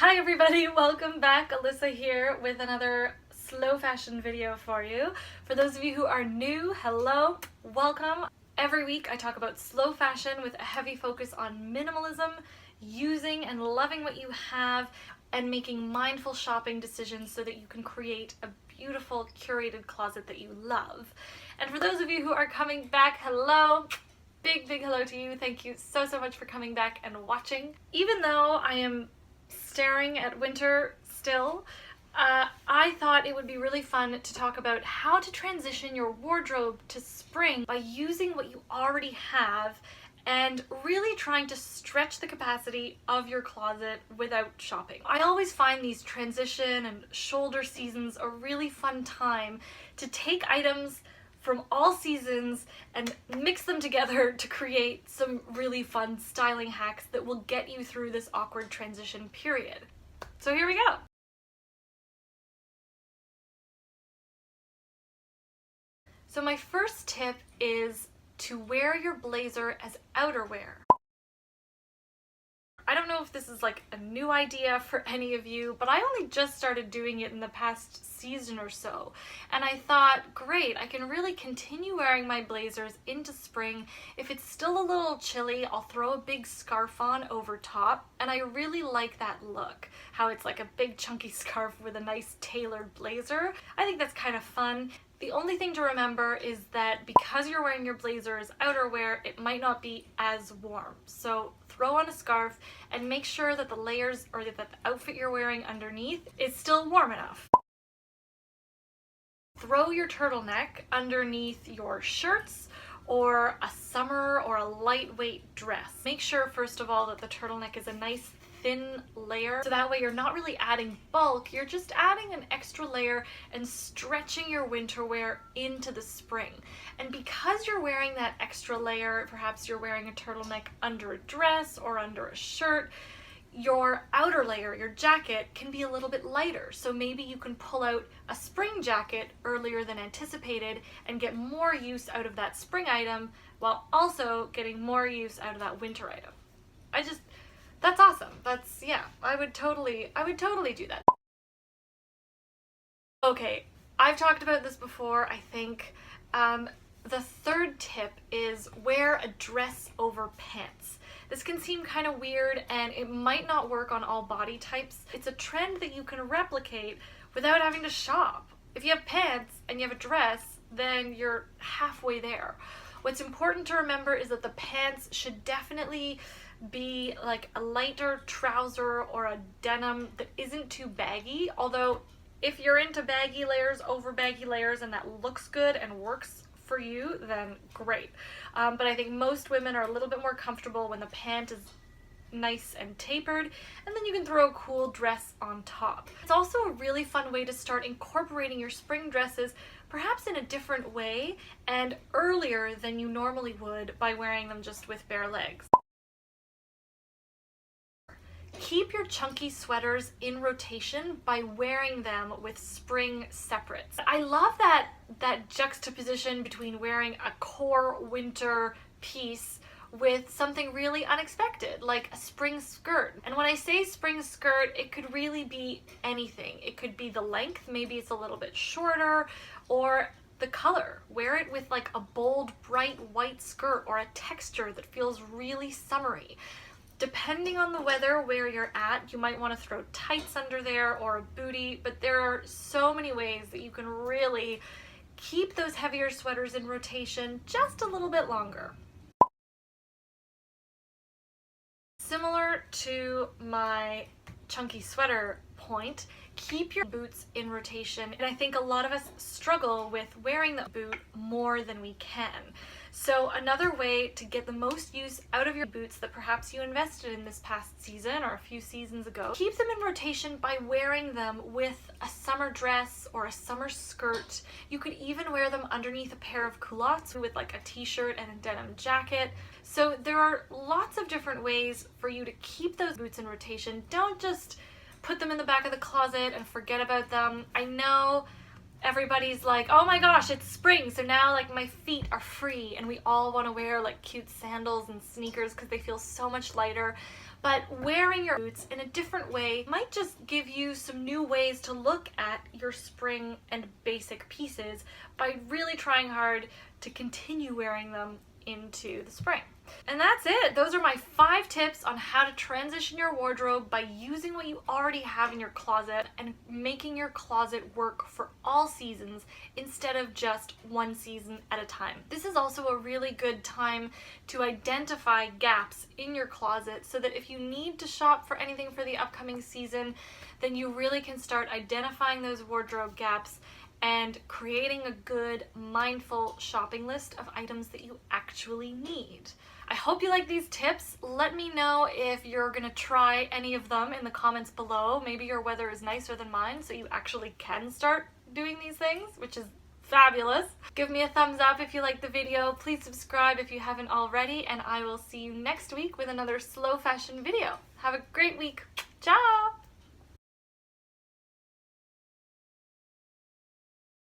Hi everybody, welcome back. Alyssa here with another slow fashion video for you. For those of you who are new, hello, welcome. Every week I talk about slow fashion with a heavy focus on minimalism, using and loving what you have, and making mindful shopping decisions so that you can create a beautiful curated closet that you love. And for those of you who are coming back, hello. Big hello to you. Thank you so much for coming back and watching. Even though I am staring at winter still, I thought it would be really fun to talk about how to transition your wardrobe to spring by using what you already have and really trying to stretch the capacity of your closet without shopping. I always find these transition and shoulder seasons a really fun time to take items from all seasons and mix them together to create some really fun styling hacks that will get you through this awkward transition period. So here we go. So my first tip is to wear your blazer as outerwear. I don't know if this is like a new idea for any of you, but I only just started doing it in the past season or so. And I thought, great, I can really continue wearing my blazers into spring. If it's still a little chilly, I'll throw a big scarf on over top. And I really like that look, how it's like a big chunky scarf with a nice tailored blazer. I think that's kind of fun. The only thing to remember is that because you're wearing your blazer as outerwear, it might not be as warm. So throw on a scarf and make sure that the layers or that the outfit you're wearing underneath is still warm enough. Throw your turtleneck underneath your shirts or a summer or a lightweight dress. Make sure first of all that the turtleneck is a nice thin layer, so that way you're not really adding bulk, you're just adding an extra layer and stretching your winter wear into the spring. And because you're wearing that extra layer, perhaps you're wearing a turtleneck under a dress or under a shirt, your outer layer, your jacket, can be a little bit lighter. So maybe you can pull out a spring jacket earlier than anticipated and get more use out of that spring item while also getting more use out of that winter item. That's awesome. Yeah, I would totally do that. Okay, I've talked about this before, I think. The third tip is wear a dress over pants. This can seem kind of weird and it might not work on all body types. It's a trend that you can replicate without having to shop. If you have pants and you have a dress, then you're halfway there. What's important to remember is that the pants should definitely be like a lighter trouser or a denim that isn't too baggy, although if you're into baggy layers over baggy layers and that looks good and works for you, then great. But I think most women are a little bit more comfortable when the pant is nice and tapered, and then you can throw a cool dress on top. It's also a really fun way to start incorporating your spring dresses perhaps in a different way and earlier than you normally would by wearing them just with bare legs. Keep your chunky sweaters in rotation by wearing them with spring separates. I love that juxtaposition between wearing a core winter piece with something really unexpected, like a spring skirt. And when I say spring skirt, it could really be anything. It could be the length, maybe it's a little bit shorter, or the color. Wear it with like a bold, bright white skirt or a texture that feels really summery. Depending on the weather where you're at, you might want to throw tights under there or a bootie, but there are so many ways that you can really keep those heavier sweaters in rotation just a little bit longer. Similar to my chunky sweater point, keep your boots in rotation. And I think a lot of us struggle with wearing the boot more than we can. So another way to get the most use out of your boots that perhaps you invested in this past season or a few seasons ago, keep them in rotation by wearing them with a summer dress or a summer skirt. You could even wear them underneath a pair of culottes with like a t-shirt and a denim jacket. So there are lots of different ways for you to keep those boots in rotation. Don't just put them in the back of the closet and forget about them. I know everybody's like, oh my gosh, it's spring, so now like my feet are free, and we all want to wear like cute sandals and sneakers because they feel so much lighter. but wearing your boots in a different way might just give you some new ways to look at your spring and basic pieces by really trying hard to continue wearing them into the spring. And that's it. Those are my 5 tips on how to transition your wardrobe by using what you already have in your closet and making your closet work for all seasons instead of just one season at a time. This is also a really good time to identify gaps in your closet so that if you need to shop for anything for the upcoming season, then you really can start identifying those wardrobe gaps and creating a good, mindful shopping list of items that you actually need. I hope you like these tips. Let me know if you're gonna try any of them in the comments below. Maybe your weather is nicer than mine, so you actually can start doing these things, which is fabulous. Give me a thumbs up if you liked the video. Please subscribe if you haven't already, and I will see you next week with another slow fashion video. Have a great week. Ciao!